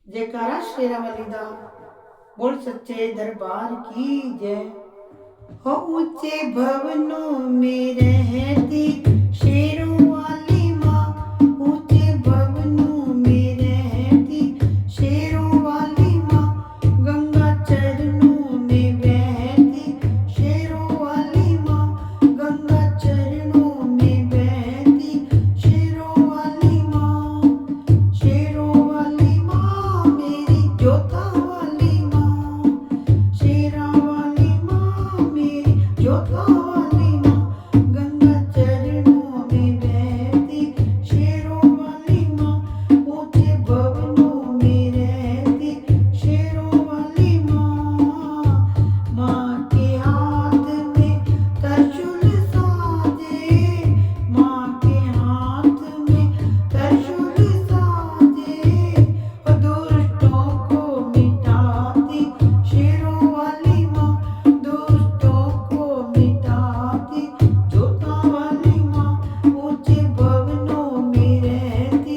जयकारा शेरावाली दा बोल सच्चे दरबार की जय हो। ऊंचे भवनों में रहती शेरों वाली माँ, ऊंचे भवनों में रहती शेरों वाली माँ, गंगा चरणों में बहती शेरों वाली माँ, गंगा चरणों में बहती शेरों वाली माँ, शेरों वाली माँ मेरी जोता वाली माँ, शेरा वाली माँ मेरी जोता वाली माँ, गंगा चरणों में बहती शेरों वाली माँ, ऊंचे भवनों में रहती शेरों वाली माँ। माँ के हाथ में त्रिशूल साजे, माँ के हाथ में त्रिशूल साजे, और दुष्टों को मिटाती शेरों वाली माँ, दुष्टों को मिटाती जोता वाली माँ, ऊंचे भवनों में रहती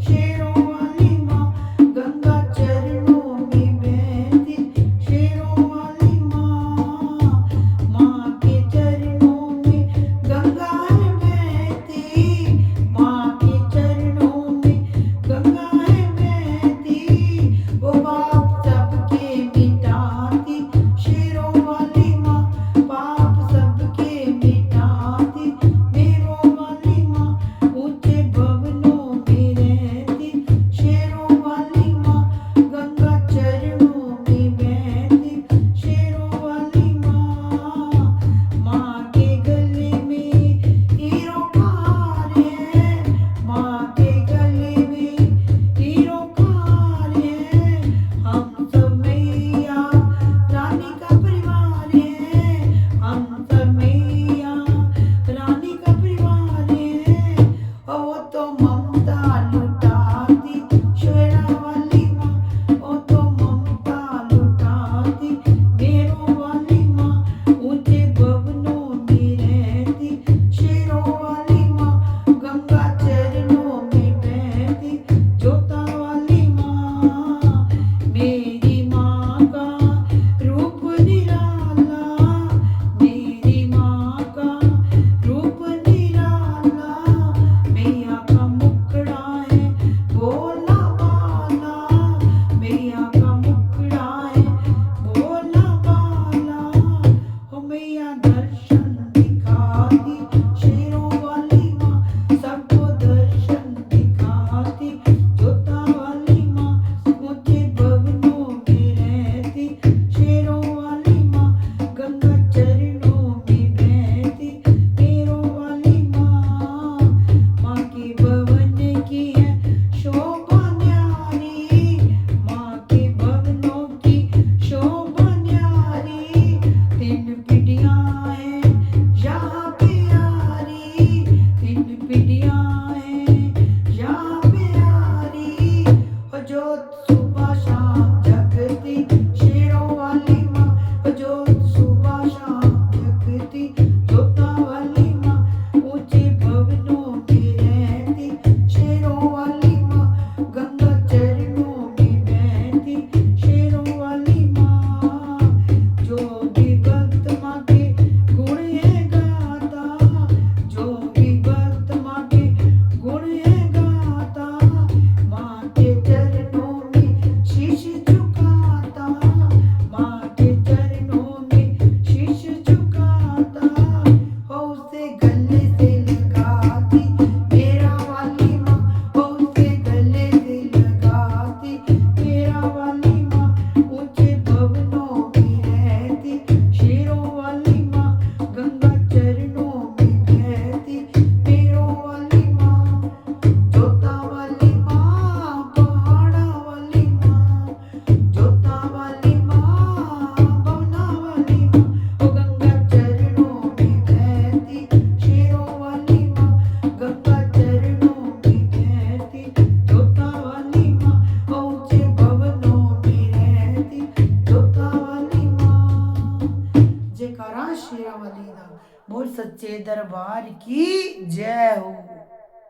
शेरों वाली माँ, गंगा चरणों में बहती शेरों वाली माँ। माँ के चरणों में गंगा है बहती, माँ के चरणों में गंगा है बहती, वो पाप सबके मिटाती शेरों वाली माँ, पाप सबके मिटाती मेरों वाली माँ, ऊंचे भवनों में रहती शेरों वाली माँ, गंगा चरणों में बहती शेरों वाली माँ। माँ के गले में हीरों का हार है, माँ के गले में हीरों का हार है, हम सब मैया रानी का परिवार है, हम सब मैया रानी का परिवार है, और वो तो ममता लुटाती शेरा वाली माँ, वो तो ममता लुटाती मेरों वाली माँ, ऊंचे भवनों में रहती शेरों वाली माँ, गंगा चरणों में बहती जोता वाली माँ। मेरी माँ का रूप निराला, मेरी माँ का रूप निराला, मैया का मुखड़ा है भोला भाला, मैया का मुखड़ा है भोला भाला, हो मैया दर्शन दिखाती शेरों वाली माँ, सबको दर्शन दिखाती जोता वाली माँ, ऊंचे भवनों में रहती शेरों वाली माँ, गंगा चरणों में बहती शेरों वाली माँ। माँ के भवन की है शोभा न्यारी, माँ के भवनों की शोभा न्यारी, तीन पीढ़ियाँ हैं यहाँ प्यारी, तीन पीढ़ियाँ हैं यहाँ प्यारी, और जोत सुबह शाम जगती शेरों वाली माँ, और जोत सुबह शाम जगती जोता वाली माँ, ऊंचे भवनों में रहती शेरों वाली माँ, गंगा चरणों में बहती शेरों वाली माँ। जो भी भक्त माँ के गुण है गाता, जो भी भक्त माँ के गुण है गाता, माँ के चरणों में शीश झुकाता, माँ के चरणों में शीश झुकाता, हो उसे गले से लगाती मेरा वाली माँ, हो उसे गले से लगाती मेरा वाली माँ, ऊंचे भवनों में रहती शेरों वाली माँ, गंगा चरणों में बहती मेरों वाली माँ, जोता वाली माँ पहाड़ा वाली माँ, जोता वाली माँ भवना वाली माँ, ओ गंगा चरणों में बहती शेरों वाली माँ, गंगा चरणों में बहती जोता वाली माँ, ऊंचे भवनों में रहती जोता वाली माँ। जयकारा शेरा वाली दा बोल सच्चे दरबार की जय हो।